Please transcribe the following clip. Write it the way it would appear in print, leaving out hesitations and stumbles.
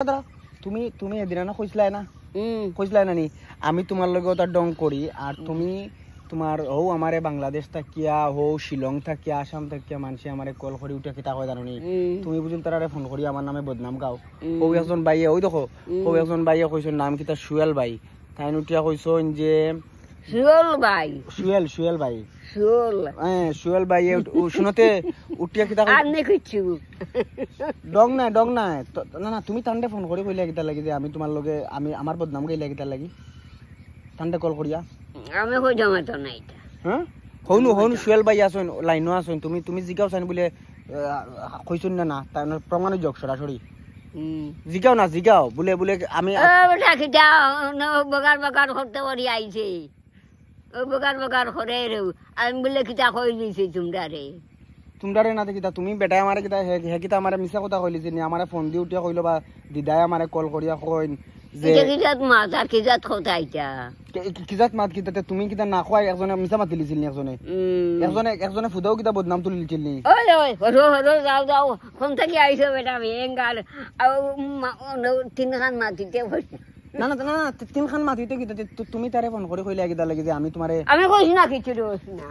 দাদা তুমি তুমি এদিন না কইছলাই না কইছলাই না নি আমি তোমার লগে ওটা ডং করি আর তুমি তোমার ও আমারে বাংলাদেশ থাকিয়া হো শিলং থাকিয়া আসাম থাকিয়া মানুষে আমারে কল করি উঠে কিতা কয় জানো নি তুমি বুঝুন তারারে ফোন করি আমার নামে বদনাম গাও ও একজন ভাইয়ে ওই দেখো ও একজন ভাইয়ে কইছেন নাম কিতা সুয়েল ভাই তাই উঠিয়া কইছেন যে সুয়েল ভাই সুয়েল ভাই সুয়েল ভাই শুনতে উঠিয়া কিতা আর নে কিছু ডং না না না তুমি তান্ডে ফোন করে কইলা কিতা লাগি যে আমি তোমার লগে আমি আমার বদনাম গাইলা কিতা লাগি তান্ডে কল করিয়া আমি কই জামাই তো না এটা হ্যাঁ হনু সুয়েল ভাই আসুন লাইনও আসুন তুমি জিগাও চান বলে কইছুন না না তার প্রমাণ যোগ সরাসরি জিগাও বলে আমি রাখি যাও বগার করতে পারি আইছে ও বগার করে রে আমি বলে কিতা কই দিছি তোমরারে না কিতা তুমি বেটাই আমারে কিতা হে কিতা আমারে মিছা কথা কইলি যে আমারে ফোন দি উঠিয়া কইলো বা দিদাই আমারে কল করিয়া কইন যে কিজাত মাছ আর কিজাত কথা আইতা কিজাত মাত কিতা তুমি কিতা না কয় একজনে মিছা মাতি লিছিল নি একজনে ফুদাও কিতা বদনাম তুলিছিল নি ওই হরো যাও কোন থেকে আইছো বেটা ভেঙ্গাল আর তিনখান মাটিতে না তিনখান মাতিতে কিতা তুমি তারে ফোন করে কইলা কিতা লাগি যে আমি তোমারে আমি কইছি না কিছু না